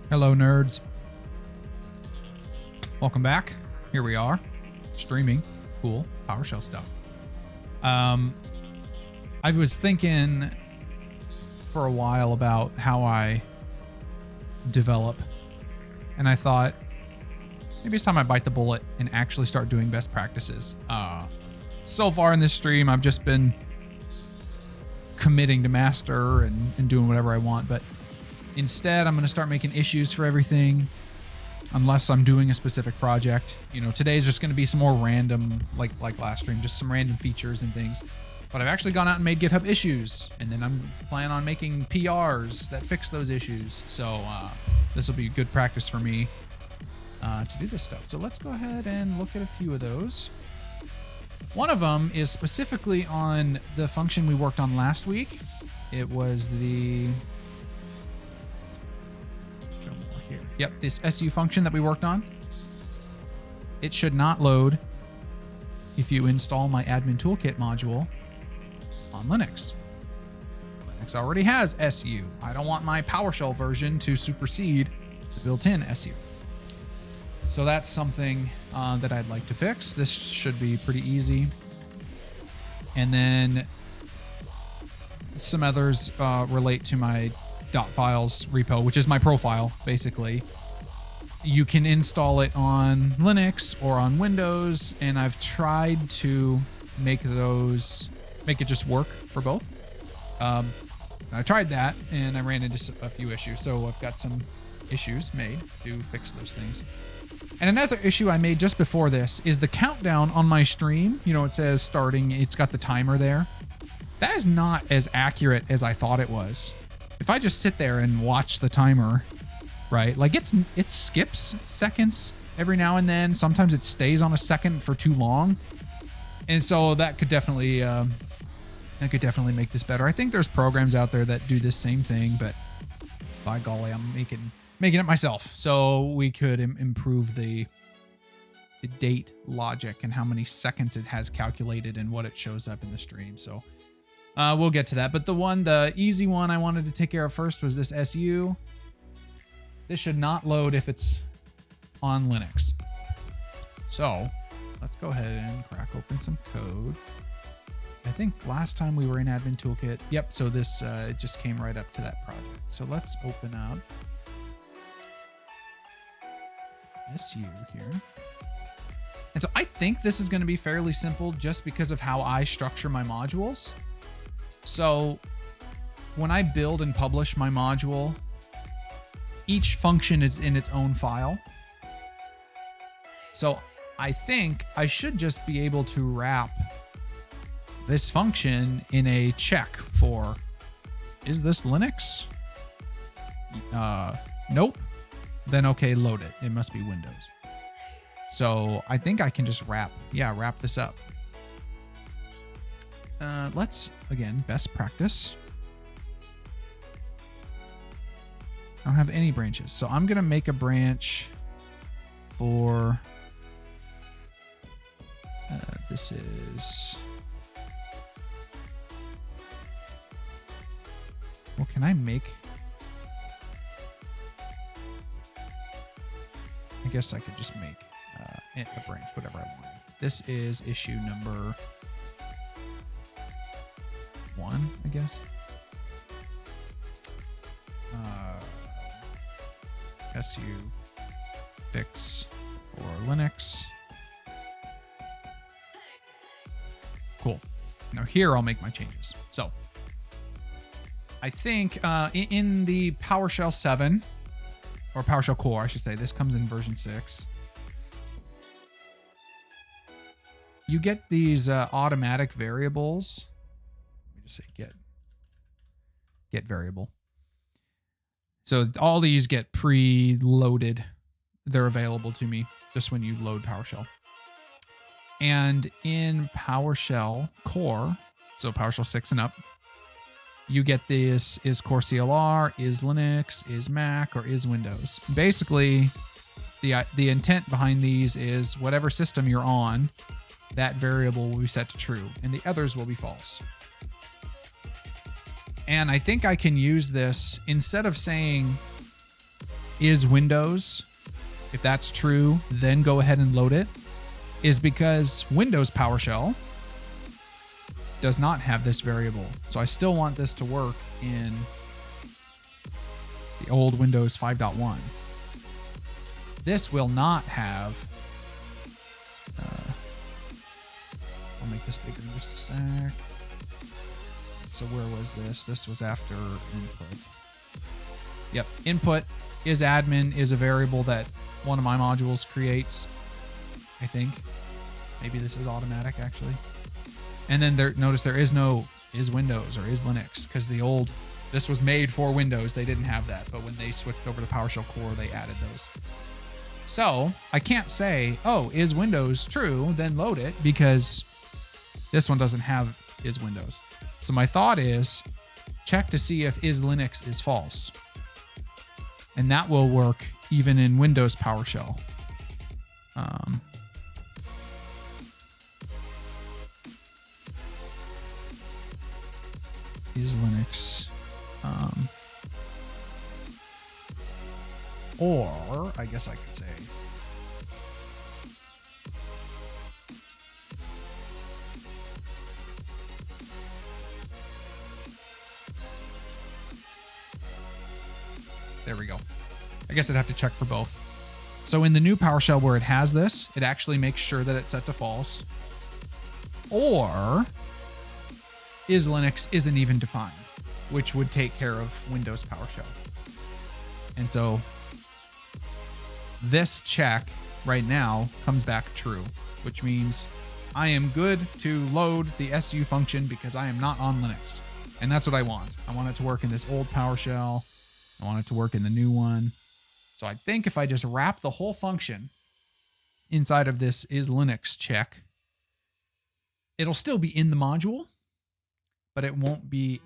Hello, nerds. Welcome back. Here we are, streaming cool PowerShell stuff. I was thinking for a while about how I develop, and I thought maybe it's time I bite the bullet and actually start doing best practices. So far in this stream, I've just been committing to master and doing whatever I want, but instead, I'm going to start making issues for everything unless I'm doing a specific project. You know, today's just going to be some more random, like last stream, just some random features and things. But I've actually gone out and made GitHub issues, and then I'm planning on making PRs that fix those issues. So this will be good practice for me to do this stuff. So let's go ahead and look at a few of those. One of them is specifically on the function we worked on last week. It was the... here. Yep, this SU function that we worked on. It should not load if you install my admin toolkit module on Linux. Linux already has SU. I don't want my PowerShell version to supersede the built-in SU. So that's something that I'd like to fix. This should be pretty easy. And then some others relate to my .files repo, which is my profile, basically. You can install it on Linux or on Windows, and I've tried to make it just work for both. I tried that, and I ran into a few issues, so I've got some issues made to fix those things. And another issue I made just before this is the countdown on my stream. You know, it says starting, it's got the timer there. That is not as accurate as I thought it was. If I just sit there and watch the timer, right, like it skips seconds every now and then. Sometimes it stays on a second for too long. And so that could definitely make this better. I think there's programs out there that do this same thing, but by golly, I'm making it myself. So we could improve the date logic and how many seconds it has calculated and what it shows up in the stream. So we'll get to that. But the easy one I wanted to take care of first was this SU. This should not load if it's on Linux. So let's go ahead and crack open some code. I think last time we were in Admin Toolkit. Yep, so this it just came right up to that project. So let's open up SU here. And so I think this is going to be fairly simple just because of how I structure my modules. So when I build and publish my module, each function is in its own file. So I think I should just be able to wrap this function in a check for, is this Linux? Nope. Then okay, load it. It must be Windows. So I think I can just wrap this up. Let's, again, best practice. I don't have any branches. So I'm going to make a branch for, this is, well, can I make, I guess I could just make a branch, whatever I want. This is issue number 1, I guess. SU fix for Linux. Cool. Now here I'll make my changes. So I think in the PowerShell 7, or PowerShell Core, I should say, this comes in version 6. You get these automatic variables. Let me just say get variable. So all these get pre-loaded. They're available to me just when you load PowerShell. And in PowerShell Core, so PowerShell 6 and up, you get this is Core CLR, is Linux, is Mac, or is Windows. Basically, the intent behind these is whatever system you're on, that variable will be set to true, and the others will be false. And I think I can use this instead of saying is Windows, if that's true, then go ahead and load it, is because Windows PowerShell does not have this variable. So I still want this to work in the old Windows 5.1. This will not have, I'll make this bigger in just a sec. So where was this? This was after input. Yep, input is admin is a variable that one of my modules creates, I think. Maybe this is automatic actually. And then notice there is no is Windows or is Linux, because this was made for Windows. They didn't have that, but when they switched over to PowerShell Core, they added those. So I can't say, oh, is Windows true, then load it, because this one doesn't have is Windows. So my thought is check to see if is Linux is false. And that will work even in Windows PowerShell. Is Linux. Or I guess I could say there we go. I guess I'd have to check for both. So in the new PowerShell where it has this, it actually makes sure that it's set to false. Or is Linux isn't even defined, which would take care of Windows PowerShell. And so this check right now comes back true, which means I am good to load the SU function because I am not on Linux. And that's what I want. I want it to work in this old PowerShell. I want it to work in the new one. So I think if I just wrap the whole function inside of this is Linux check, it'll still be in the module, but it won't be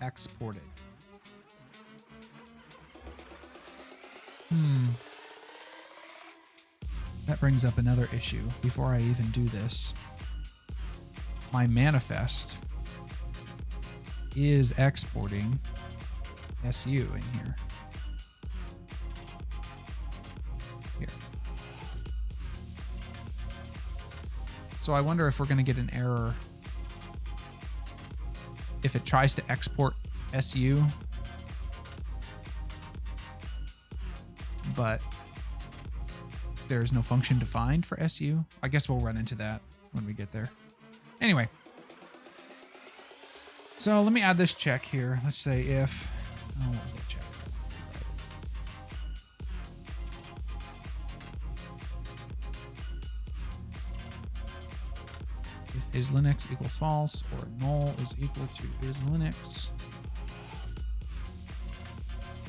exported. That brings up another issue. Before I even do this, my manifest is exporting SU in here. So I wonder if we're going to get an error if it tries to export SU, but there's no function defined for SU. I guess we'll run into that when we get there. Anyway, so let me add this check here. Let's say if, what was that check? is Linux equals false, or null is equal to is Linux.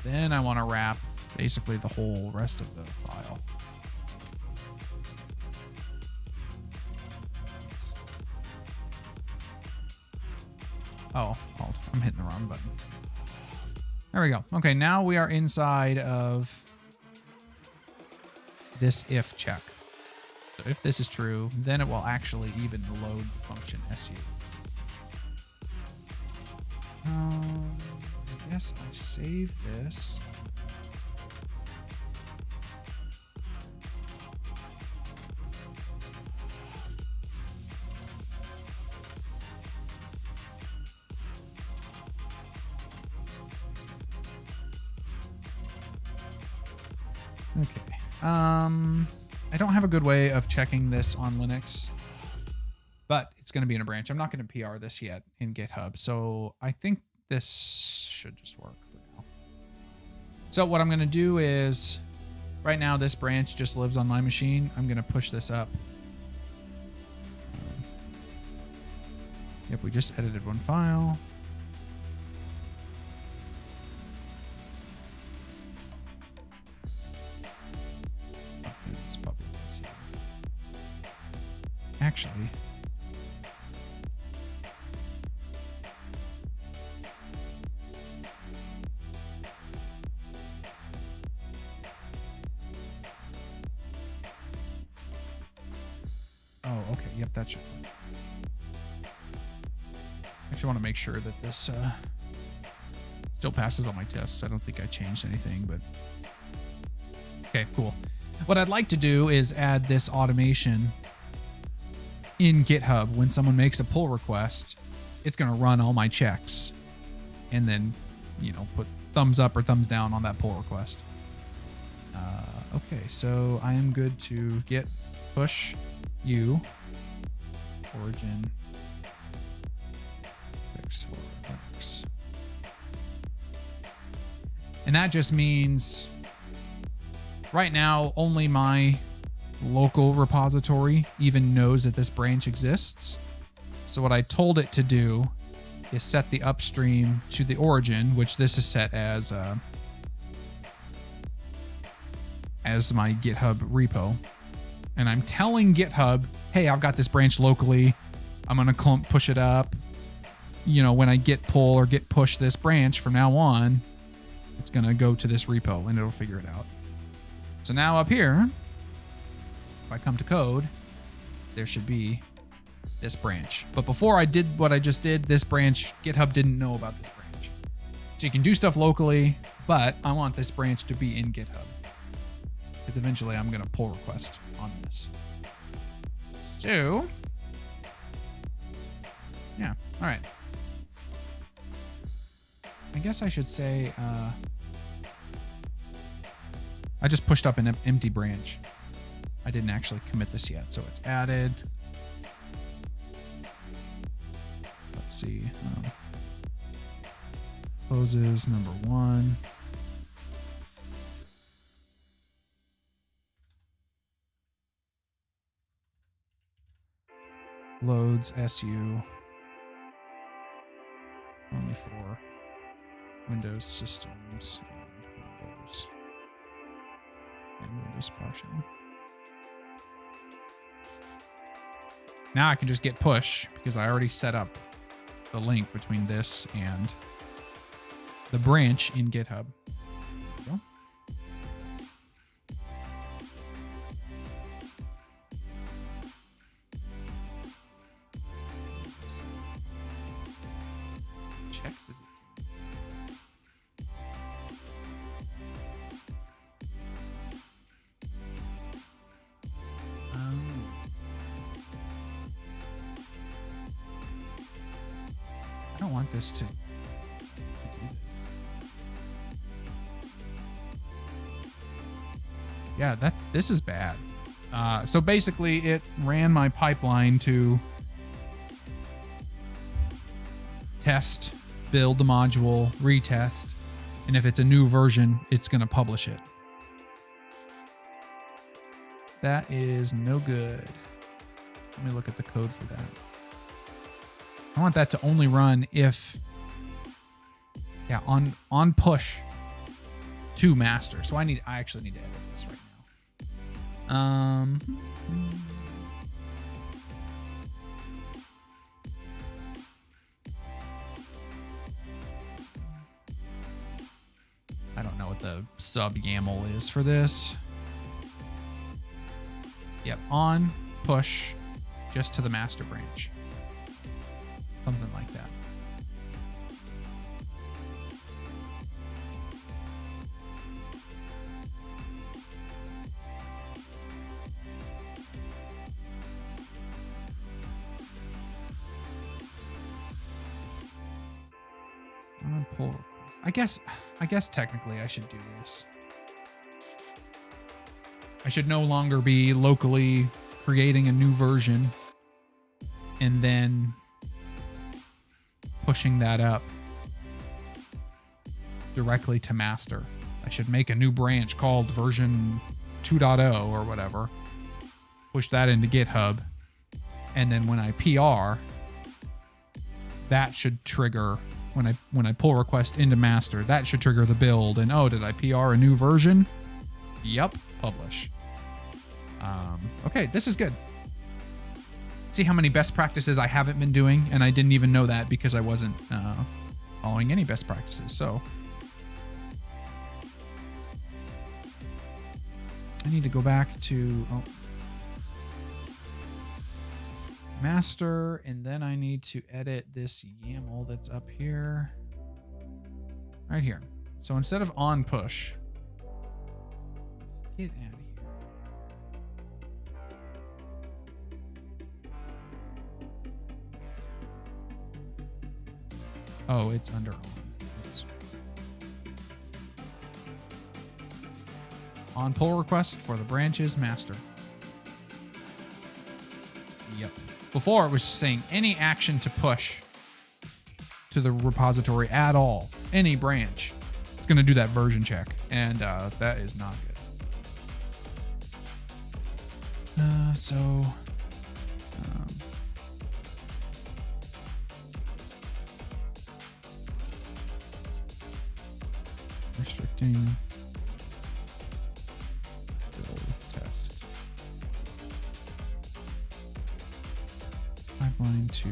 Then I want to wrap basically the whole rest of the file. Oh, Alt. I'm hitting the wrong button. There we go. Okay, now we are inside of this if check. So if this is true, then it will actually even load the function su. I guess I save this. Okay. I don't have a good way of checking this on Linux, but it's going to be in a branch. I'm not going to PR this yet in GitHub, so I think this should just work for now. So what I'm going to do is, right now this branch just lives on my machine. I'm going to push this up. Yep, we just edited one file. Actually, oh, okay, yep, that should work. Actually, want to make sure that this still passes all my tests. I don't think I changed anything, but okay, cool. What I'd like to do is add this automation in GitHub. When someone makes a pull request, it's going to run all my checks and then, you know, put thumbs up or thumbs down on that pull request. Okay, so I am good to git push u origin fix for Linux. And that just means right now only my local repository even knows that this branch exists. So what I told it to do is set the upstream to the origin, which this is set as my GitHub repo. And I'm telling GitHub, hey, I've got this branch locally. I'm going to push it up. You know, when I git pull or git push this branch from now on, it's going to go to this repo and it'll figure it out. So now up here, if I come to code, there should be this branch. But before I did what I just did, this branch, GitHub didn't know about this branch. So you can do stuff locally, but I want this branch to be in GitHub, because eventually I'm going to pull request on this. So, yeah, all right. I guess I should say, I just pushed up an empty branch. I didn't actually commit this yet, so it's added. Let's see. Closes number 1. Loads SU. Only for Windows systems and Windows PowerShell. Now I can just git push because I already set up the link between this and the branch in GitHub. There we go. Checks is I don't want this to do this. Yeah, this is bad. So basically it ran my pipeline to test, build the module, retest, and if it's a new version, it's going to publish it. That is no good. Let me look at the code for that. I want that to only run if, yeah, on push to master. So I actually need to edit this right now. I don't know what the sub YAML is for this. Yep, on push just to the master branch. Something like that. Pull request. I guess technically I should do this. I should no longer be locally creating a new version and then pushing that up directly to master. I should make a new branch called version 2.0 or whatever. Push that into GitHub. And then when I PR, that should trigger when I pull request into master, that should trigger the build. And oh, did I PR a new version? Yep, publish. Okay, this is good. See how many best practices I haven't been doing, and I didn't even know that because I wasn't following any best practices. So I need to go back to master, and then I need to edit this YAML that's up here, right here. So instead of on push, get out of here. Oh, it's under on. Oops. On pull request for the branches master. Yep. Before it was just saying any action to push to the repository at all, any branch, it's going to do that version check, and that is not good. Restricting build test pipeline to. There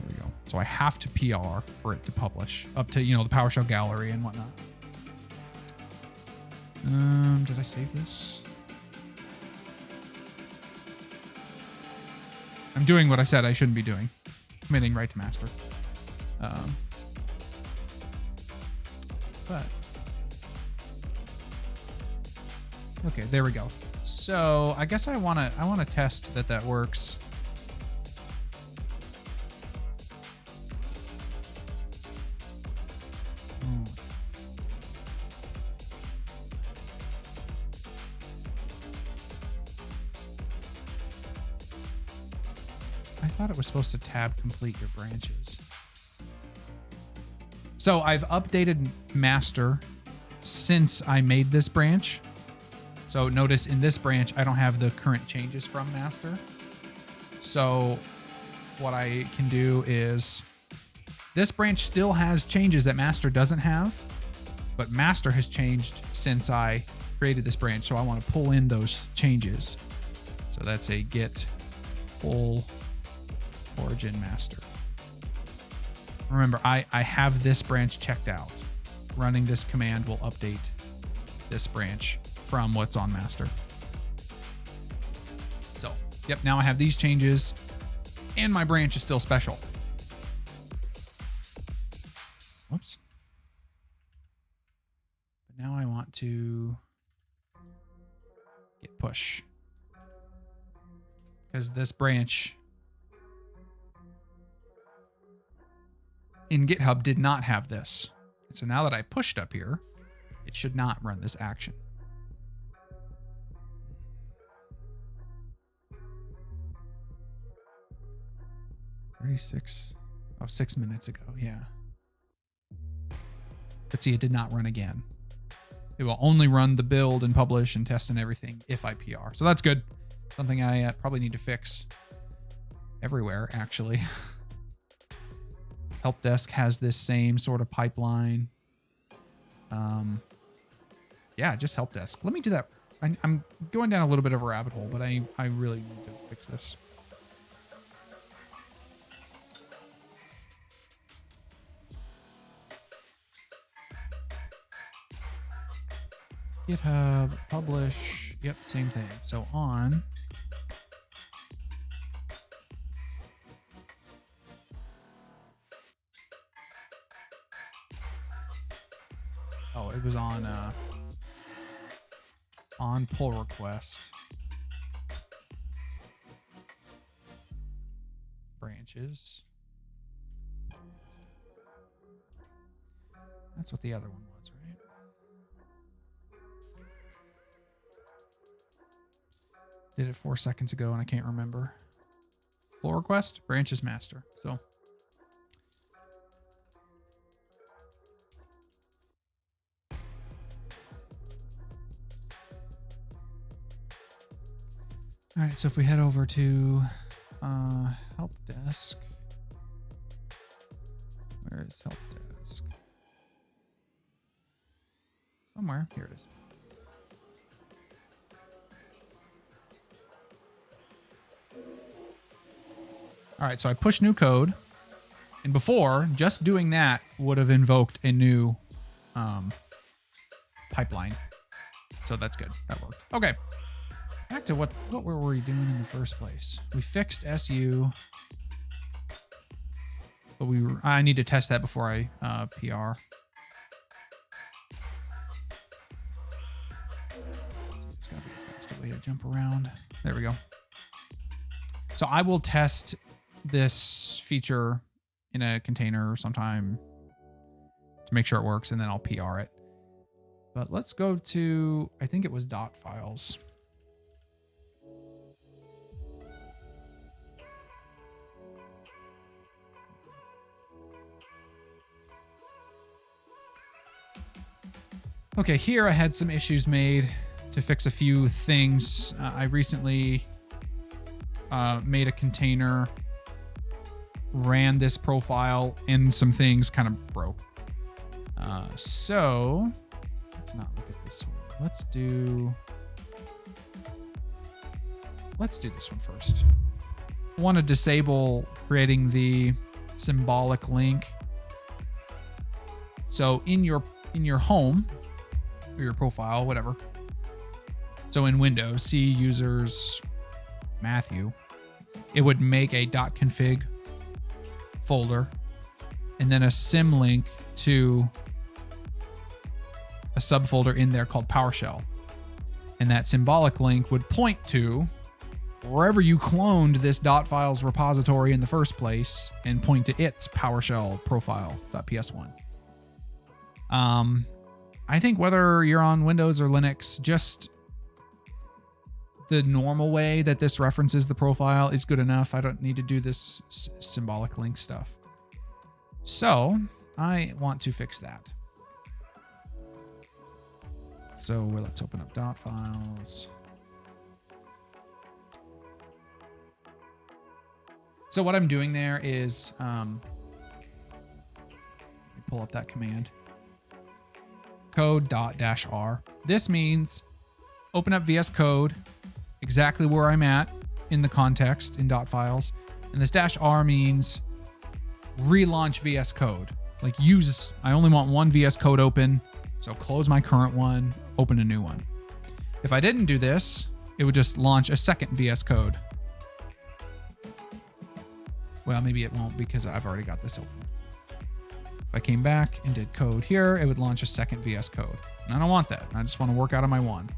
we go. So I have to PR for it to publish up to, the PowerShell gallery and whatnot. Did I save this? I'm doing what I said I shouldn't be doing. Committing right to master. But okay, there we go. So I guess I want to test that works. I thought it was supposed to tab complete your branches. So I've updated master since I made this branch. So notice in this branch, I don't have the current changes from master. So what I can do is this branch still has changes that master doesn't have, but master has changed since I created this branch. So I want to pull in those changes. So that's a git pull origin master. Remember, I have this branch checked out. Running this command will update this branch from what's on master. So, yep, now I have these changes, and my branch is still special. Whoops. But now I want to git push. Because this branch in GitHub did not have this. And so now that I pushed up here, it should not run this action. Oh, 6 minutes ago, yeah. But see, it did not run again. It will only run the build and publish and test and everything if I PR. So that's good. Something I probably need to fix everywhere, actually. Help desk has this same sort of pipeline. Yeah, just help desk. Let me do that. I'm going down a little bit of a rabbit hole, but I really need to fix this. GitHub, publish. Yep, same thing. So on. Oh, it was on pull request. Branches. That's what the other one was, right? Did it 4 seconds ago and I can't remember. Pull request, branches master. So. All right, so if we head over to help desk, where is help desk? Somewhere, here it is. All right, so I push new code, and before, just doing that would have invoked a new pipeline. So that's good, that worked. Okay. Back to what were we doing in the first place? We fixed SU, but I need to test that before I PR. It's got to be a faster way to jump around. There we go. So I will test this feature in a container sometime to make sure it works, and then I'll PR it. But let's go to, I think it was dot files. Okay, here I had some issues made to fix a few things. I recently made a container, ran this profile, and some things kind of broke. So let's not look at this one. Let's do this one first. I want to disable creating the symbolic link. So in your home, or your profile, whatever. So in Windows, see users Matthew, it would make a .config folder and then a symlink to a subfolder in there called PowerShell. And that symbolic link would point to wherever you cloned this .files repository in the first place and point to its PowerShell profile.ps1. I think whether you're on Windows or Linux, just the normal way that this references the profile is good enough. I don't need to do this symbolic link stuff. So I want to fix that. So let's open up .files. So what I'm doing there is, let me pull up that command. Code.-r. This means open up VS Code exactly where I'm at in the context in .files. And this -r means relaunch VS Code. Like I only want one VS Code open. So close my current one, open a new one. If I didn't do this, it would just launch a second VS Code. Well, maybe it won't because I've already got this open. If I came back and did code here, it would launch a second VS Code. And I don't want that. I just want to work out of my one.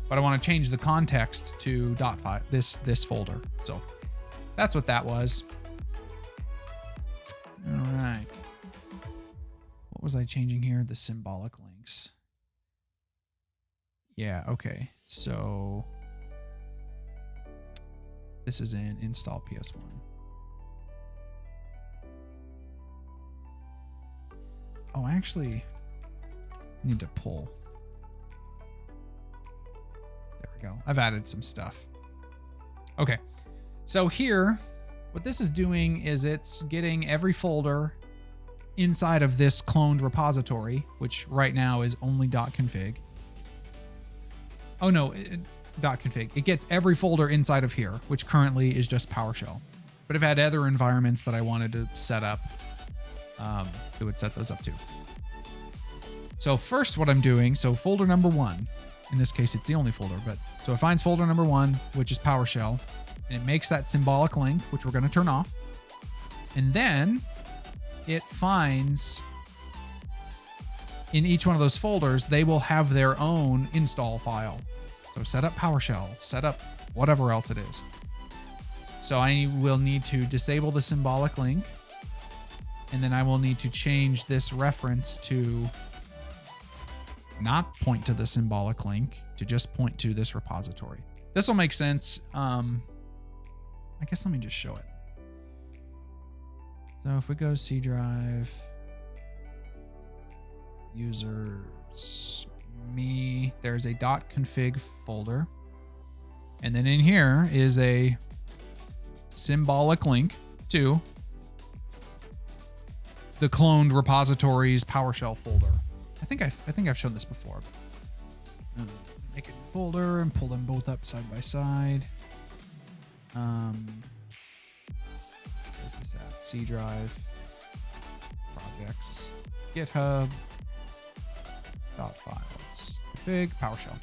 But I want to change the context to .file, this folder. So that's what that was. All right. What was I changing here? The symbolic links. Yeah, okay. So this is in install PS1. Oh, I actually need to pull. There we go. I've added some stuff. Okay. So here, what this is doing is it's getting every folder inside of this cloned repository, which right now is only .config. Oh no, .config. It gets every folder inside of here, which currently is just PowerShell. But if I had other environments that I wanted to set up, it would set those up too. So first what I'm doing, so folder number 1, in this case it's the only folder, but so it finds folder number 1, which is PowerShell, and it makes that symbolic link, which we're going to turn off. And then it finds in each one of those folders, they will have their own install file. So set up PowerShell, set up whatever else it is. So I will need to disable the symbolic link, and then I will need to change this reference to not point to the symbolic link, to just point to this repository. This will make sense. I guess let me just show it. So if we go to C drive, users, me, there's a .config folder. And then in here is a symbolic link to the cloned repositories PowerShell folder. I think I've shown this before. Make a new folder and pull them both up side by side. Where's this at? C drive, projects, GitHub, .files, config, PowerShell.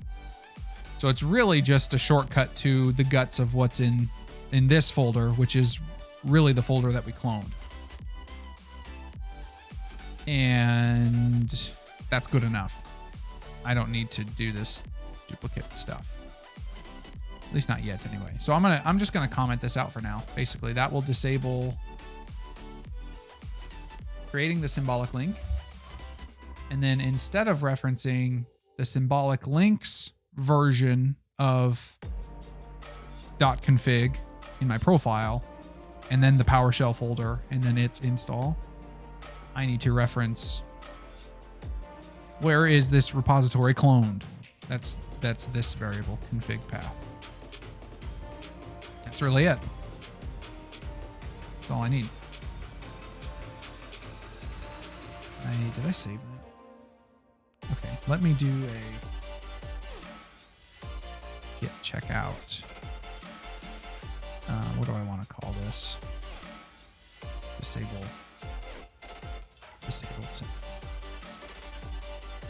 So it's really just a shortcut to the guts of what's in this folder, which is really the folder that we cloned. And that's good enough. I don't need to do this duplicate stuff. At least not yet anyway. So I'm just gonna comment this out for now. Basically, that will disable creating the symbolic link. And then instead of referencing the symbolic links version of .config in my profile, and then the PowerShell folder, and then its install, I need to reference where is this repository cloned. That's this variable config path. That's really it. That's all I need. Did I save that? Okay, let me do a git checkout. What do I want to call this? Disable.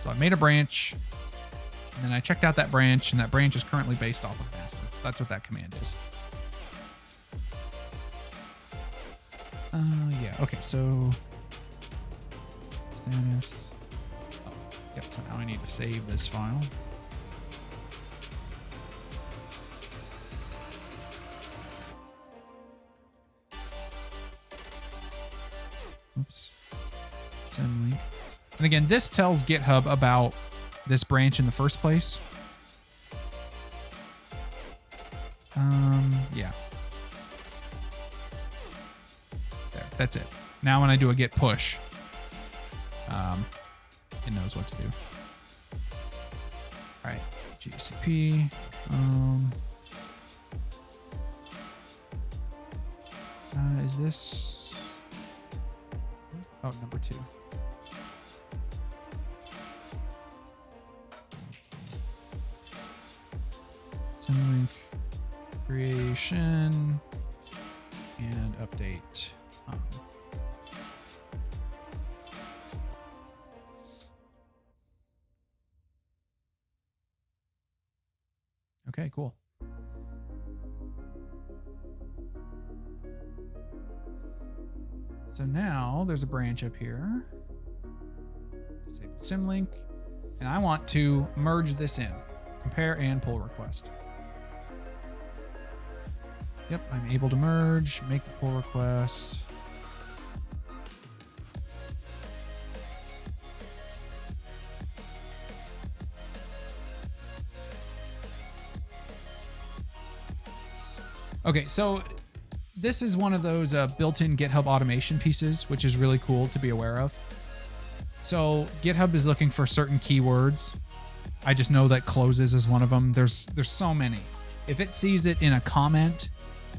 So I made a branch, and then I checked out that branch, and that branch is currently based off of master. That's what that command is. Yeah, okay, so status. Oh, yep, so now I need to save this file. Oops. Send link. And again, this tells GitHub about this branch in the first place. Yeah. There, that's it. Now when I do a git push, it knows what to do. All right, GCP. Is this? Oh, number 2. Link creation and update. Okay, cool. So now there's a branch up here. Disable symlink, and I want to merge this in. Compare and pull request. Yep, I'm able to merge, make the pull request. Okay, so this is one of those built-in GitHub automation pieces, which is really cool to be aware of. So GitHub is looking for certain keywords. I just know that closes is one of them. There's so many. if it sees it in a comment,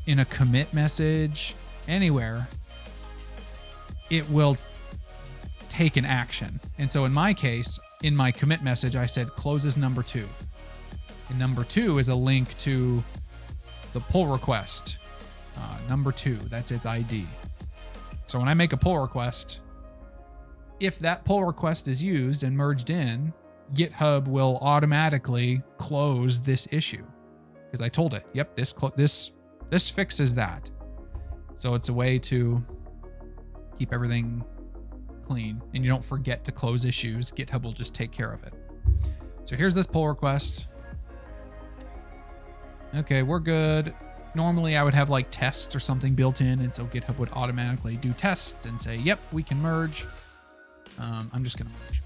in a commit message, anywhere, it will take an action. And so in my case, in my commit message, I said closes number 2. And number 2 is a link to the pull request. Number 2, that's its ID. So when I make a pull request, if that pull request is used and merged in, GitHub will automatically close this issue because I told it, yep, this fixes that. So it's a way to keep everything clean and you don't forget to close issues. GitHub will just take care of it. So here's this pull request. Okay, we're good. Normally I would have like tests or something built in, and so GitHub would automatically do tests and say, yep, we can merge. I'm just gonna merge.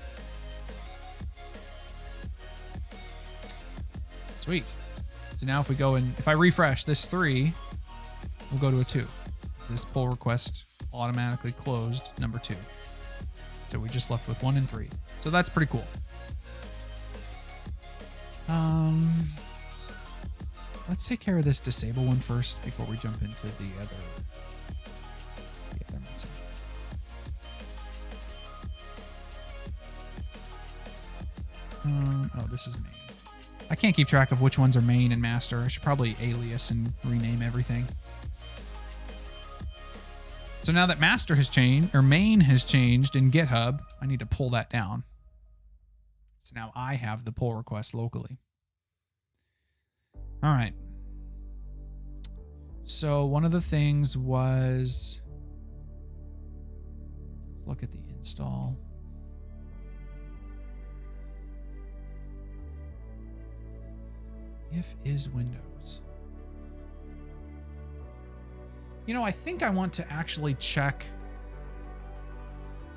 Sweet. So now if we go and if I refresh this 3, we'll go to a 2. This pull request automatically closed number 2. So we just left with 1 and 3. So that's pretty cool. Let's take care of this disable one first before we jump into the other message. Oh, this is main. I can't keep track of which ones are main and master. I should probably alias and rename everything. So now that master has changed, or main has changed in GitHub, I need to pull that down. So now I have the pull request locally. All right. So one of the things was, let's look at the install. If is Windows. You know, I think I want to actually check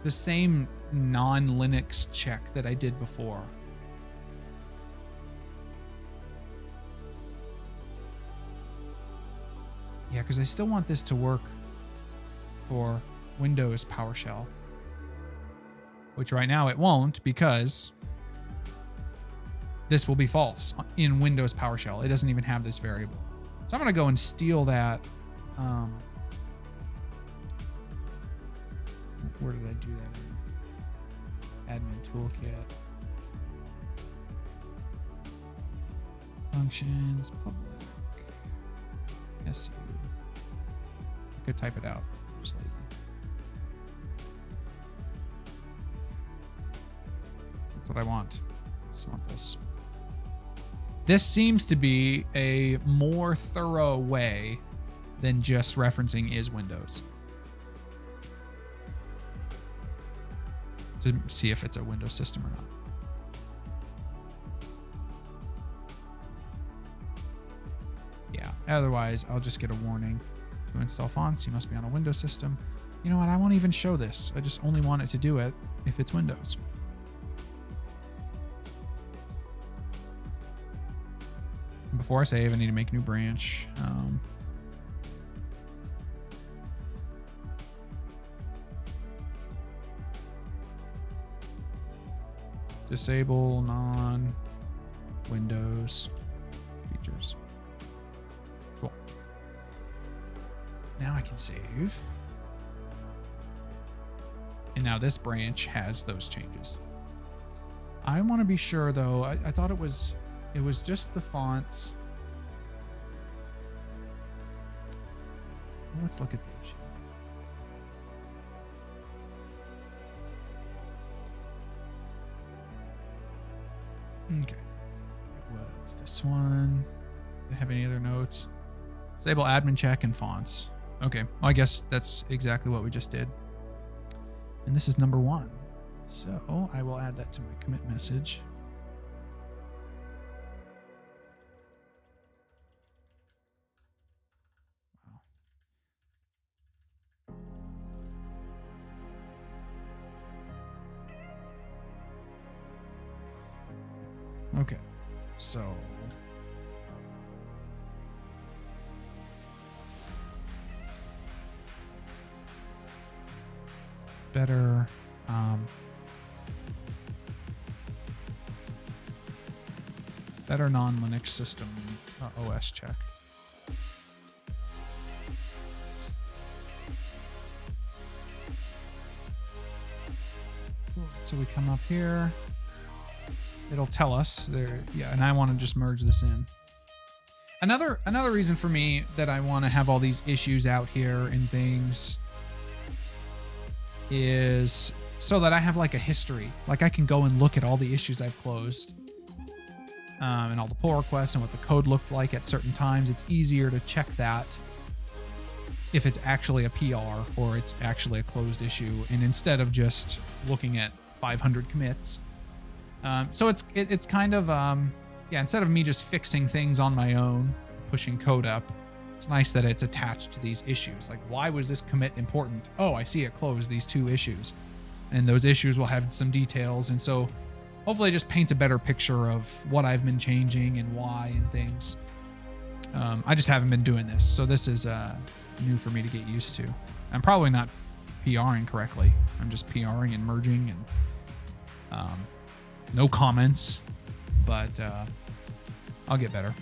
the same non-Linux check that I did before. Yeah, because I still want this to work for Windows PowerShell, which right now it won't because this will be false in Windows PowerShell. It doesn't even have this variable. So I'm going to go and steal that. Where did I do that in? Admin toolkit. Functions, public. Yes, I could type it out. I'm just lazy. That's what I want. I just want this. This seems to be a more thorough way than just referencing is Windows. To see if it's a Windows system or not. Yeah, otherwise I'll just get a warning. To install fonts, you must be on a Windows system. You know what, I won't even show this. I just only want it to do it if it's Windows. Before I save, I need to make a new branch. Disable non-Windows features. Cool. Now I can save. And now this branch has those changes. I want to be sure though, I thought it was just the fonts. Let's look at the issue. Okay. It was this one. Do I have any other notes? Disable admin check and fonts. Okay. Well, I guess that's exactly what we just did. And this is number 1. So I will add that to my commit message. Okay, so better Better non-Linux system OS check. So we come up here. It'll tell us there. Yeah, and I want to just merge this in. Another reason for me that I want to have all these issues out here and things is so that I have like a history. Like I can go and look at all the issues I've closed. And all the pull requests and what the code looked like at certain times. It's easier to check that if it's actually a PR or it's actually a closed issue, and instead of just looking at 500 commits. So it's kind of, yeah, instead of me just fixing things on my own, pushing code up, it's nice that it's attached to these issues. Like, why was this commit important? Oh, I see it closed these 2 issues. And those issues will have some details. And so hopefully it just paints a better picture of what I've been changing and why and things. I just haven't been doing this. So this is new for me to get used to. I'm probably not PRing correctly. I'm just PRing and merging and no comments, but I'll get better.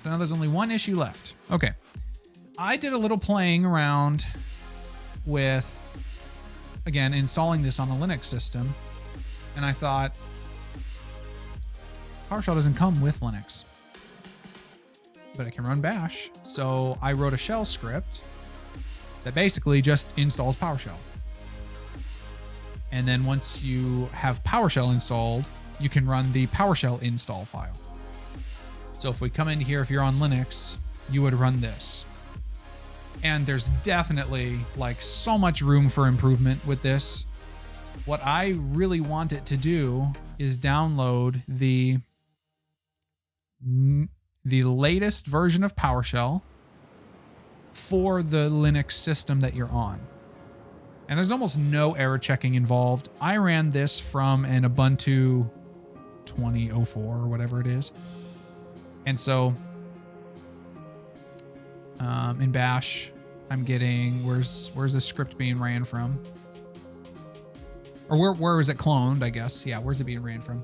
So now there's only 1 issue left. Okay. I did a little playing around with, again, installing this on a Linux system. And I thought, PowerShell doesn't come with Linux, but it can run bash. So I wrote a shell script that basically just installs PowerShell. And then once you have PowerShell installed, you can run the PowerShell install file. So if we come in here, if you're on Linux, you would run this. And there's definitely like so much room for improvement with this. What I really want it to do is download the latest version of PowerShell for the Linux system that you're on. And there's almost no error checking involved. I ran this from an Ubuntu 2004 or whatever it is. And so in bash, I'm getting, where's the script being ran from? Or where is it cloned, I guess? Yeah, where's it being ran from?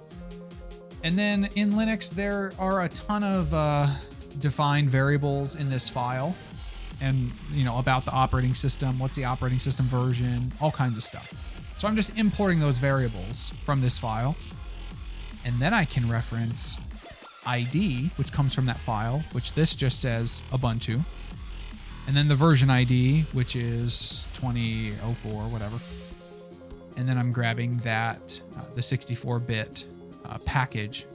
And then in Linux, there are a ton of defined variables in this file. And, you know, about the operating system, what's the operating system version, all kinds of stuff. So I'm just importing those variables from this file. And then I can reference ID, which comes from that file, which this just says Ubuntu. And then the version ID, which is 2004, whatever. And then I'm grabbing that, the 64-bit package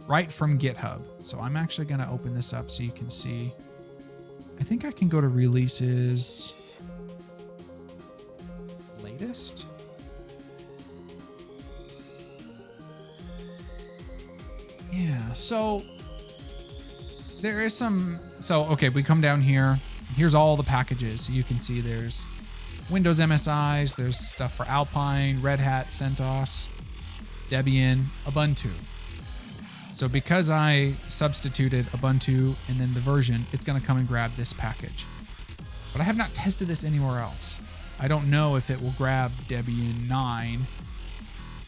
right from GitHub. So I'm actually going to open this up so you can see. I think I can go to releases latest. Yeah, so there is some, so okay, we come down here. Here's all the packages. So you can see there's Windows MSIs, there's stuff for Alpine, Red Hat, CentOS, Debian, Ubuntu. So because I substituted Ubuntu and then the version, it's going to come and grab this package. But I have not tested this anywhere else. I don't know if it will grab Debian 9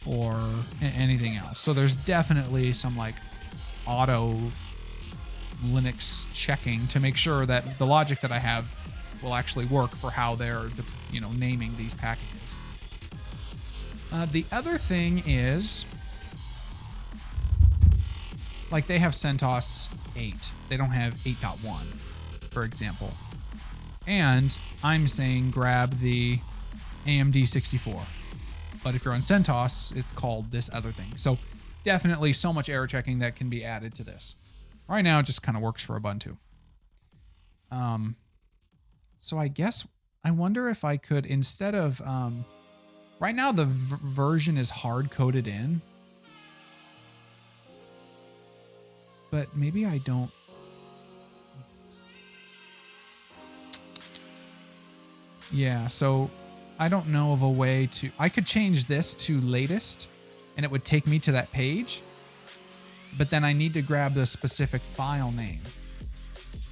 or anything else. So there's definitely some like auto Linux checking to make sure that the logic that I have will actually work for how they're, you know, naming these packages. The other thing is, like, they have CentOS 8. They don't have 8.1, for example. And I'm saying grab the AMD 64. But if you're on CentOS, it's called this other thing. So definitely so much error checking that can be added to this. Right now, it just kind of works for Ubuntu. So I guess, I wonder if I could, instead of, right now the version is hard-coded in. But maybe I don't. Yeah, so I don't know of a way to, I could change this to latest and it would take me to that page, but then I need to grab the specific file name.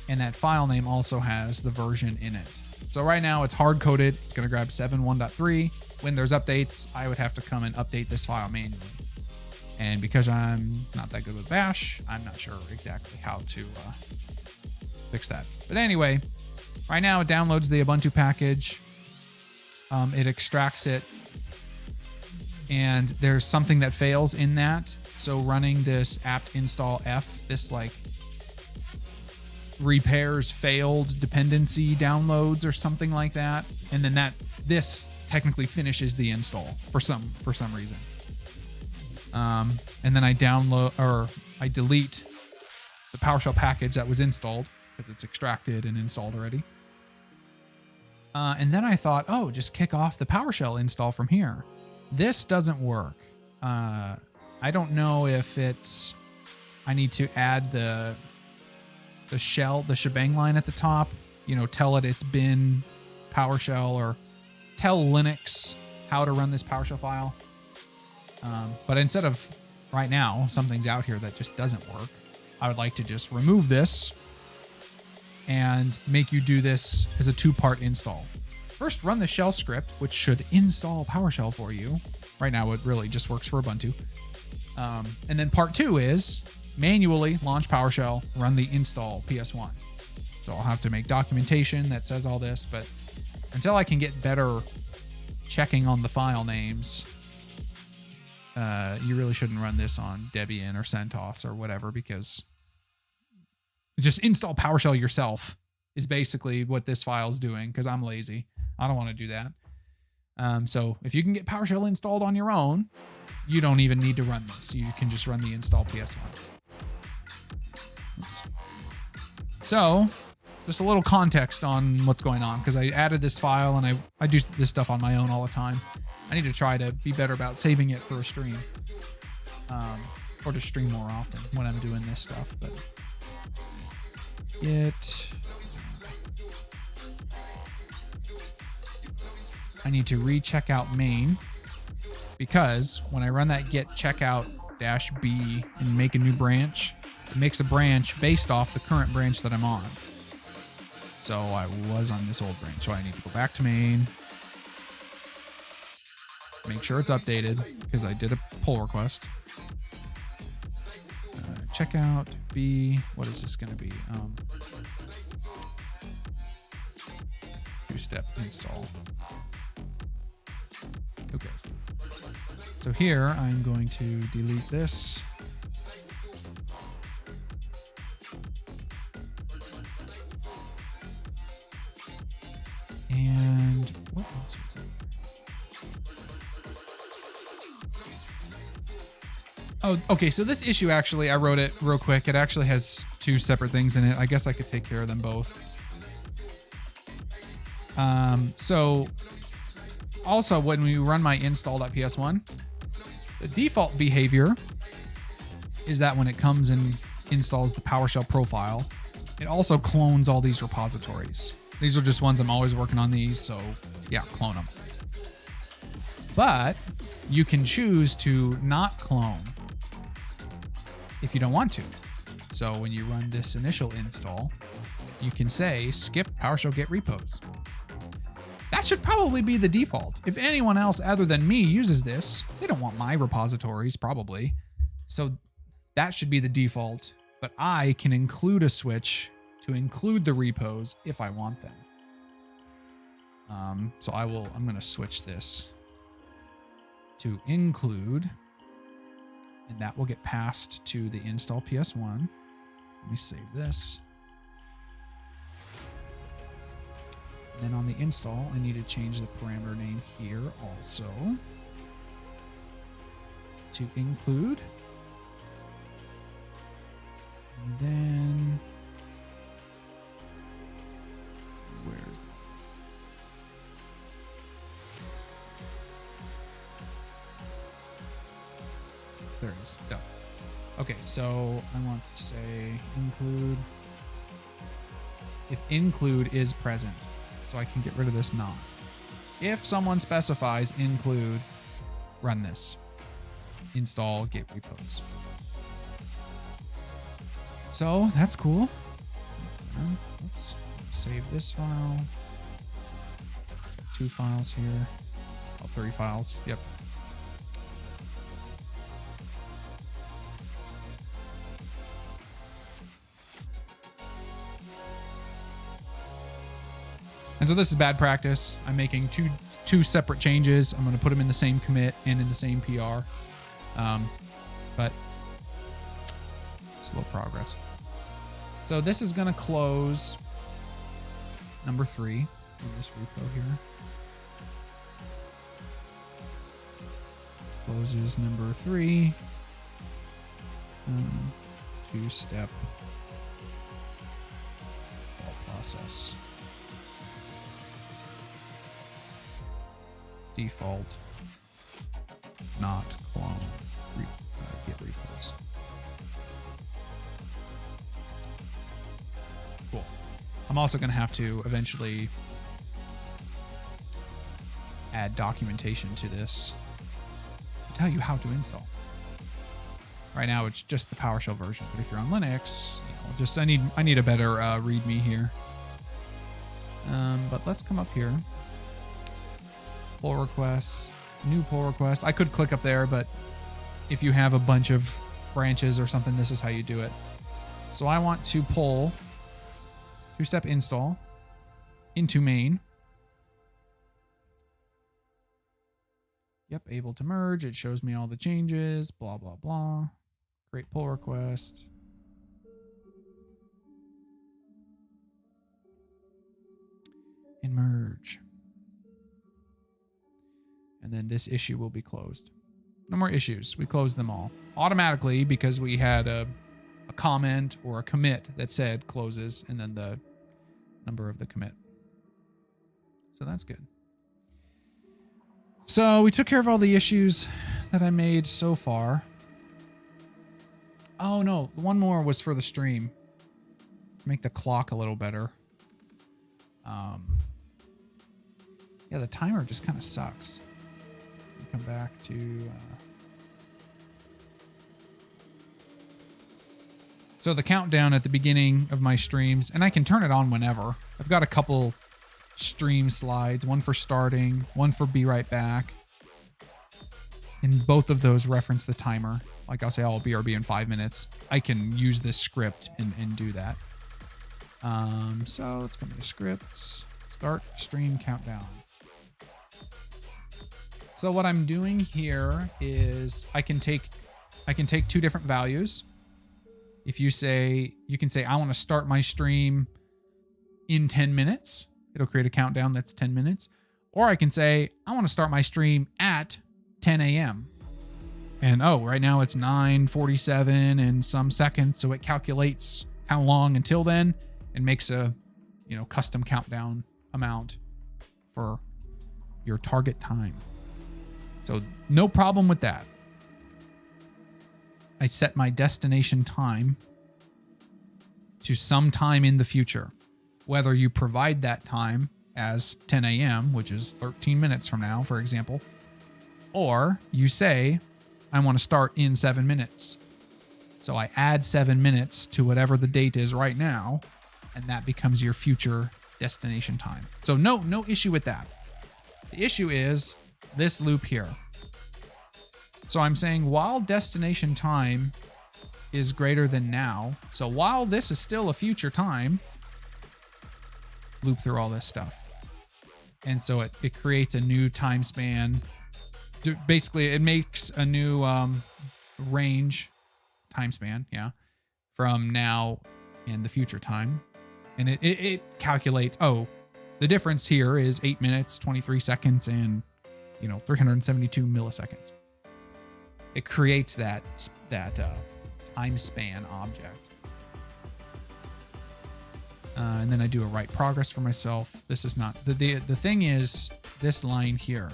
And that file name also has the version in it. So right now it's hard coded. It's going to grab 7.1.3. When there's updates, I would have to come and update this file manually. And because I'm not that good with bash, I'm not sure exactly how to fix that. But anyway, right now it downloads the Ubuntu package. It extracts it. And there's something that fails in that. So running this apt install f, this like repairs failed dependency downloads or something like that. And then this technically finishes the install for some reason. And then I delete the PowerShell package that was installed because it's extracted and installed already. And then I thought, oh, just kick off the PowerShell install from here. This doesn't work. I don't know if I need to add the shebang line at the top, tell it it's been PowerShell, or tell Linux how to run this PowerShell file. But instead of right now, something's out here that just doesn't work, I would like to just remove this and make you do this as a 2-part install. First, run the shell script, which should install PowerShell for you. Right now, it really just works for Ubuntu. And then part 2 is manually launch PowerShell, run the install PS1. So I'll have to make documentation that says all this, but until I can get better checking on the file names, you really shouldn't run this on Debian or CentOS or whatever, because just install PowerShell yourself is basically what this file is doing, because I'm lazy. I don't want to do that. So if you can get PowerShell installed on your own, you don't even need to run this. You can just run the install PS1. Oops. So just a little context on what's going on, because I added this file and I do this stuff on my own all the time. I need to try to be better about saving it for a stream, or to stream more often when I'm doing this stuff. But I need to recheck out main, because when I run that git checkout -b and make a new branch, it makes a branch based off the current branch that I'm on. So I was on this old branch, so I need to go back to main, make sure it's updated, because I did a pull request. Checkout b, what is this going to be? 2-step install. Okay. So here I'm going to delete this. And what else was it? Oh, okay. So this issue, actually, I wrote it real quick. It actually has 2 separate things in it. I guess I could take care of them both. So also when we run my install.ps1, the default behavior is that when it comes and installs the PowerShell profile, it also clones all these repositories. These are just ones I'm always working on these, so yeah, clone them. But you can choose to not clone if you don't want to. So when you run this initial install, you can say skip PowerShell get repos. That should probably be the default. If anyone else other than me uses this, they don't want my repositories, probably. So that should be the default, but I can include a switch to include the repos if I want them. So I'm going to switch this to include, and that will get passed to the install PS1. Let me save this. Then on the install, I need to change the parameter name here also to include. And then where's that? There it is. Done. Okay, so I want to say include if include is present. So I can get rid of this not. If someone specifies include, run this. Install git repos. So that's cool. Oops. Save this file. 2 files here. Oh, 3 files. Yep. And so this is bad practice. I'm making two separate changes. I'm going to put them in the same commit and in the same PR. But slow progress. So this is going to close number 3 in this repo here. Closes number 3. 2-step install process. Default not clone git repos. Cool. I'm also going to have to eventually add documentation to this to tell you how to install. Right now it's just the PowerShell version, but if you're on Linux, just I need a better README here. But let's come up here. Pull requests, new pull request. I could click up there, but if you have a bunch of branches or something, this is how you do it. So I want to pull 2-step install into main. Yep, able to merge. It shows me all the changes, blah, blah, blah. Create pull request. And merge. And then this issue will be closed. No more issues. We closed them all automatically because we had a comment or a commit that said closes and then the number of the commit. So that's good. So we took care of all the issues that I made so far. Oh no, one more was for the stream. Make the clock a little better. Yeah, the timer just kind of sucks. Come back to so the countdown at the beginning of my streams, and I can turn it on whenever. I've got a couple stream slides, one for starting, one for be right back, and both of those reference the timer. Like I'll say, I'll BRB in 5 minutes. I can use this script and do that. So let's come to scripts, start stream countdown. So what I'm doing here is I can take 2 different values. If you can say, I want to start my stream in 10 minutes. It'll create a countdown that's 10 minutes. Or I can say, I want to start my stream at 10 a.m. And right now it's 9:47 and some seconds. So it calculates how long until then and makes a, custom countdown amount for your target time. So no problem with that. I set my destination time to some time in the future. Whether you provide that time as 10 a.m., which is 13 minutes from now, for example, or you say, I want to start in 7 minutes. So I add 7 minutes to whatever the date is right now, and that becomes your future destination time. So no issue with that. The issue is this loop here. So I'm saying while destination time is greater than now, so while this is still a future time, loop through all this stuff. And so it creates a new time span. Basically, it makes a new range time span, from now and the future time. And it calculates, the difference here is 8 minutes, 23 seconds, and 372 milliseconds. It creates that time span object. And then I do a write progress for myself. This is not the thing is this line here.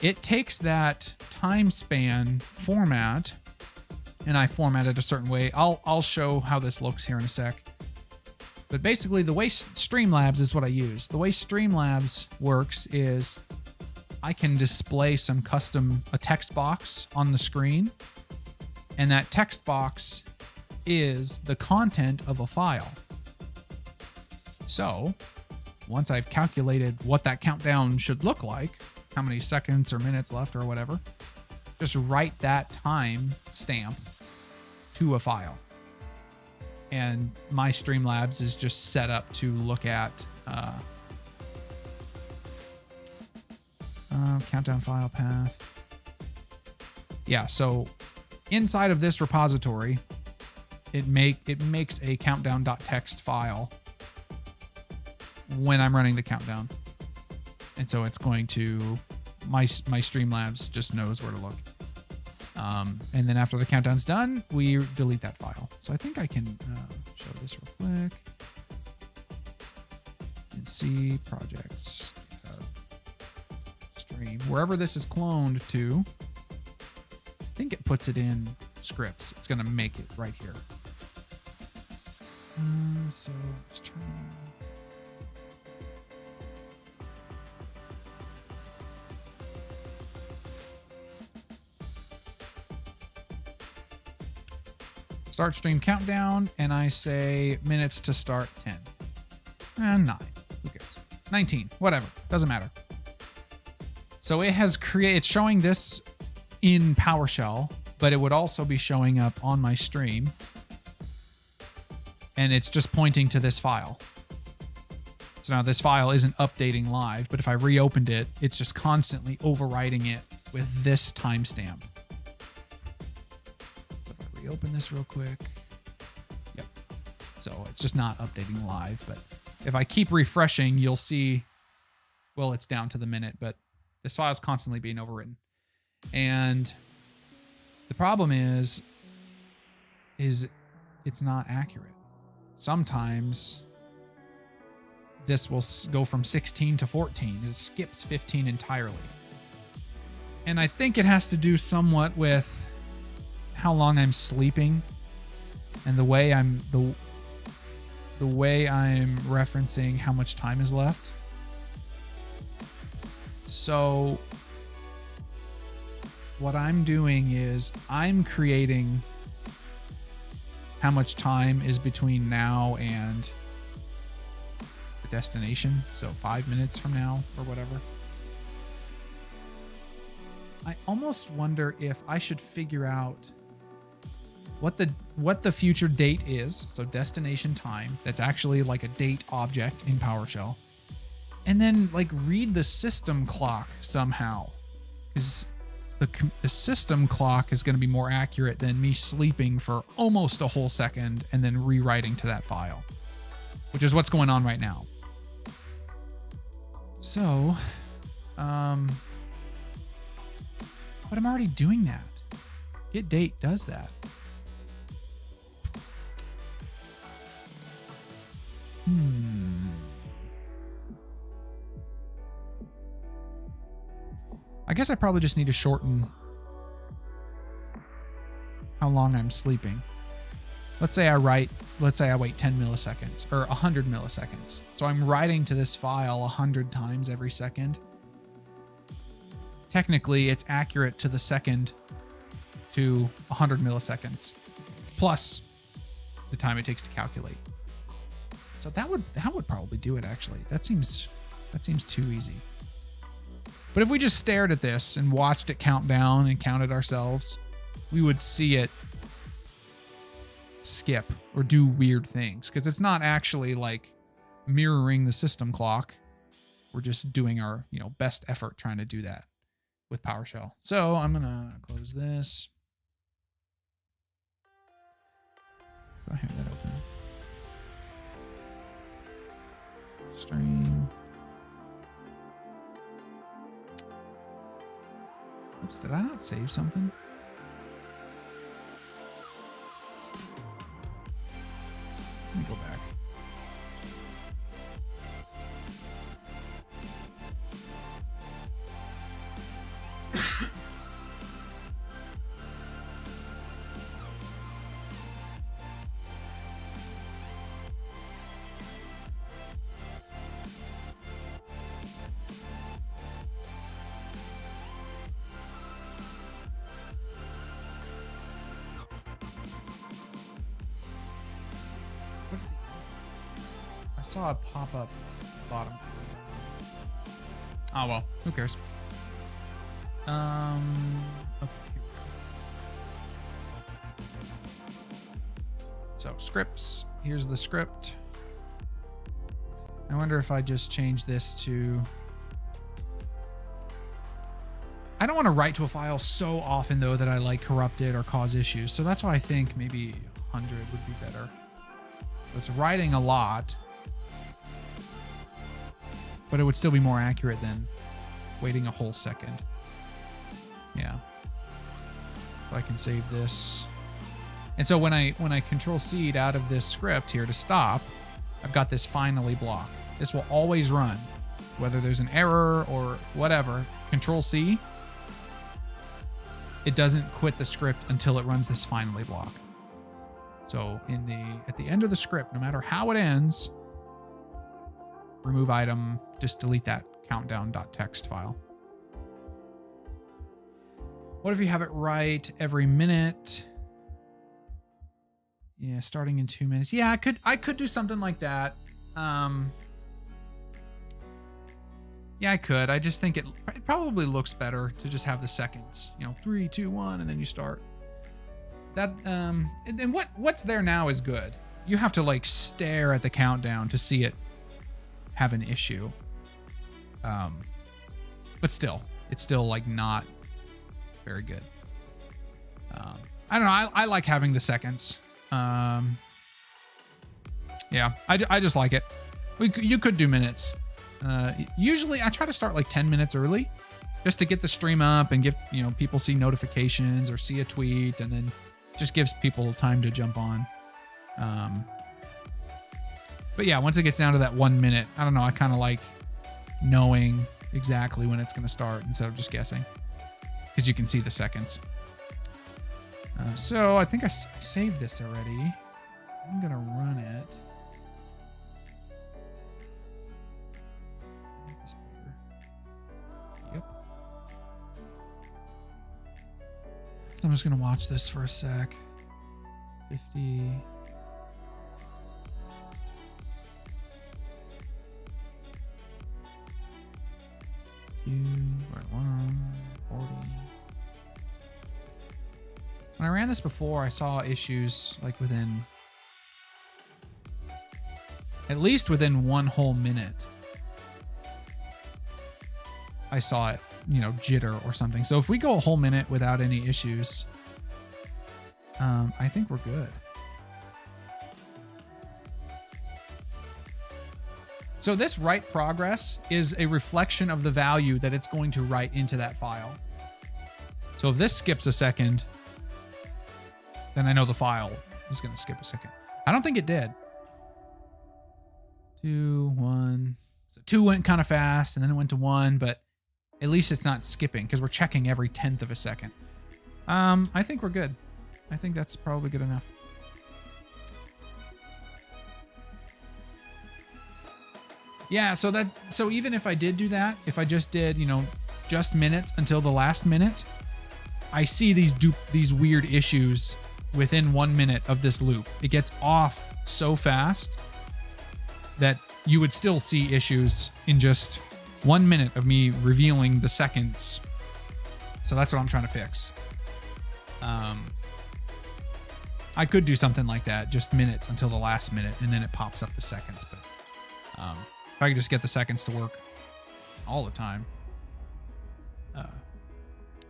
It takes that time span format, and I format it a certain way. I'll show how this looks here in a sec. But basically, the way Streamlabs is what I use. The way Streamlabs works is I can display a text box on the screen, and that text box is the content of a file. So once I've calculated what that countdown should look like, how many seconds or minutes left or whatever, just write that time stamp to a file. And my Streamlabs is just set up to look at Countdown file path. Yeah, so inside of this repository, it makes a countdown.txt file when I'm running the countdown. And so it's going to, my Streamlabs just knows where to look. And then after the countdown's done, we delete that file. So I think I can show this real quick. And see projects, stream, wherever this is cloned to. I think it puts it in scripts. It's going to make it right here. So let's try. Start stream countdown, and I say minutes to start 10. And 9. Who cares? 19. Whatever. Doesn't matter. So it has created, it's showing this in PowerShell, but it would also be showing up on my stream. And it's just pointing to this file. So now this file isn't updating live, but if I reopened it, it's just constantly overriding it with this timestamp. Open this real quick. Yep. So it's just not updating live, but if I keep refreshing, you'll see, well, it's down to the minute, but this file is constantly being overwritten. And the problem is it's not accurate. Sometimes this will go from 16 to 14. It skips 15 entirely. And I think it has to do somewhat with how long I'm sleeping and the way I'm referencing how much time is left. So what I'm doing is I'm creating how much time is between now and the destination. So 5 minutes from now or whatever. I almost wonder if I should figure out what the future date is, so destination time, that's actually like a date object in PowerShell, and then like read the system clock somehow, because the system clock is going to be more accurate than me sleeping for almost a whole second and then rewriting to that file, which is what's going on right now. So, but I'm already doing that. GetDate does that. I guess I probably just need to shorten how long I'm sleeping. Let's say I wait 10 milliseconds or 100 milliseconds. So I'm writing to this file 100 times every second. Technically, it's accurate to the second to 100 milliseconds plus the time it takes to calculate. So that would probably do it, actually. That seems too easy. But if we just stared at this and watched it count down and counted ourselves, we would see it skip or do weird things, because it's not actually like mirroring the system clock. We're just doing our, best effort trying to do that with PowerShell. So I'm gonna close this. Do I have that open? Stream. Oops, did I not save something? Let me go back. I saw a pop-up bottom. Oh well, who cares? Okay, here we go. So scripts, here's the script. I wonder if I just change this to I don't want to write to a file so often though that I like corrupt it or cause issues. So that's why I think maybe 100 would be better. So it's writing a lot, but it would still be more accurate than waiting a whole second. Yeah. So I can save this. And so when I control C out of this script here to stop, I've got this finally block. This will always run, whether there's an error or whatever. Control C, it doesn't quit the script until it runs this finally block. So at the end of the script, no matter how it ends, remove item, just delete that countdown.txt file. What if you have it write every minute? Yeah, starting in 2 minutes. Yeah, I could do something like that. Yeah, I could. I just think it probably looks better to just have the seconds. 3, 2, 1, and then you start. That and what's there now is good. You have to like stare at the countdown to see it have an issue. But still, it's still like not very good. I don't know. I like having the seconds. Yeah, I just like it. You could do minutes. Usually I try to start like 10 minutes early just to get the stream up and give, people see notifications or see a tweet, and then just gives people time to jump on. But yeah, once it gets down to that 1 minute, I don't know. I kind of like knowing exactly when it's going to start instead of just guessing, because you can see the seconds. So I think I saved this already. I'm going to run it. Yep. So I'm just going to watch this for a sec. 50. When I ran this before, I saw issues like at least within 1 whole minute. I saw it, jitter or something. So if we go a whole minute without any issues, I think we're good. So this write progress is a reflection of the value that it's going to write into that file. So if this skips a second, then I know the file is going to skip a second. I don't think it did. 2, 1. So 2 went kind of fast, and then it went to 1, but at least it's not skipping because we're checking every 10th of a second. I think we're good. I think that's probably good enough. Yeah, so even if I did do that, if I just did, just minutes until the last minute, I see these weird issues within 1 minute of this loop. It gets off so fast that you would still see issues in just 1 minute of me revealing the seconds. So that's what I'm trying to fix. I could do something like that, just minutes until the last minute, and then it pops up the seconds. But if I could just get the seconds to work all the time,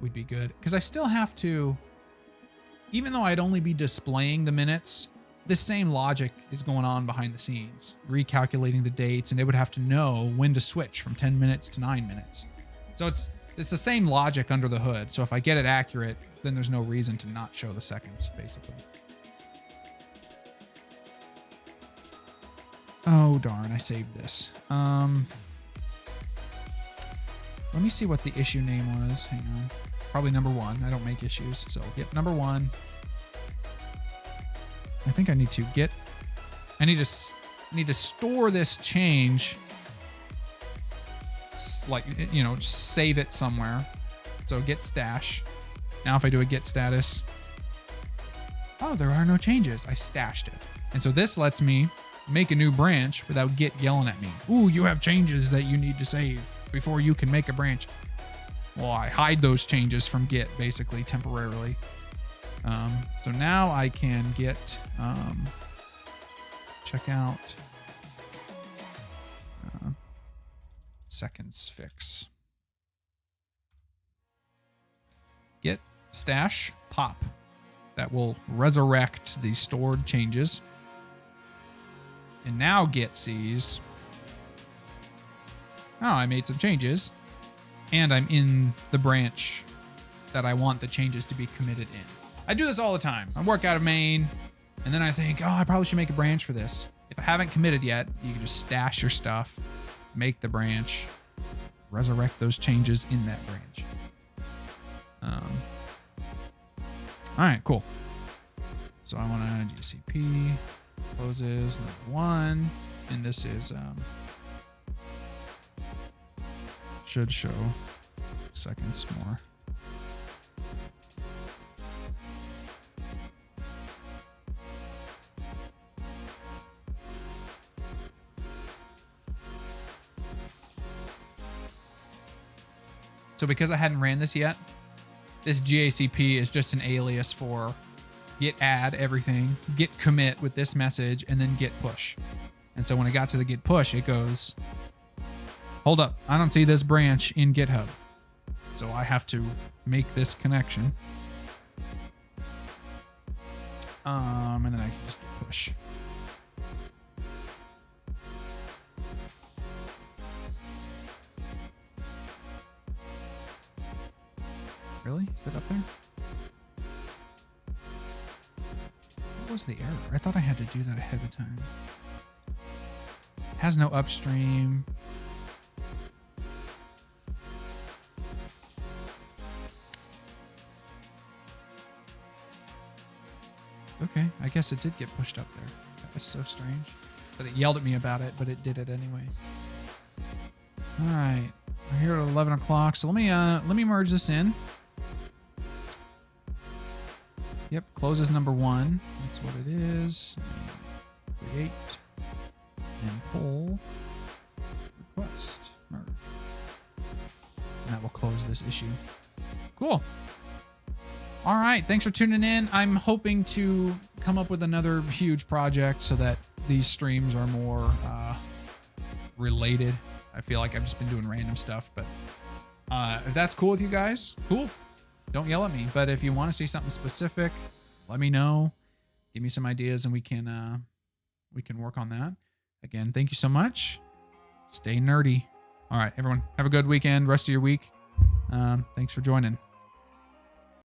we'd be good. Because I still have to, even though I'd only be displaying the minutes, this same logic is going on behind the scenes, recalculating the dates, and it would have to know when to switch from 10 minutes to 9 minutes. So it's the same logic under the hood. So if I get it accurate, then there's no reason to not show the seconds, basically. Oh, darn, I saved this. Let me see what the issue name was. Hang on. Probably number 1. I don't make issues. So, yep, number 1. I think I need to I need to store this change, like, just save it somewhere. So git stash. Now if I do a git status, oh, there are no changes. I stashed it. And so this lets me make a new branch without Git yelling at me. Ooh, you have changes that you need to save before you can make a branch. Well, I hide those changes from Git basically temporarily. So now I can get check out seconds fix. git stash pop. That will resurrect the stored changes. And now git sees, oh, I made some changes and I'm in the branch that I want the changes to be committed in. I do this all the time. I work out of main and then I think, oh, I probably should make a branch for this. If I haven't committed yet, you can just stash your stuff, make the branch, resurrect those changes in that branch. All right, cool. So I want to GCP closes number 1, and this is should show seconds more. So because I hadn't ran this yet, this GACP is just an alias for git add everything, git commit with this message, and then git push. And so when I got to the git push, it goes, hold up, I don't see this branch in GitHub. So I have to make this connection. And then I can just git push. Really? Is it up there? What was the error? I thought I had to do that ahead of time. Has no upstream. Okay, I guess it did get pushed up there. That was so strange. But it yelled at me about it, but it did it anyway. All right, we're here at 11 o'clock. So let me merge this in. Yep, closes number 1. That's what it is. Create and pull request merge. And that will close this issue. Cool. All right, thanks for tuning in. I'm hoping to come up with another huge project so that these streams are more related. I feel like I've just been doing random stuff, but if that's cool with you guys, cool. Don't yell at me, but if you want to see something specific, let me know. Give me some ideas and we can work on that. Again, thank you so much. Stay nerdy. All right, everyone, have a good weekend, rest of your week. Thanks for joining.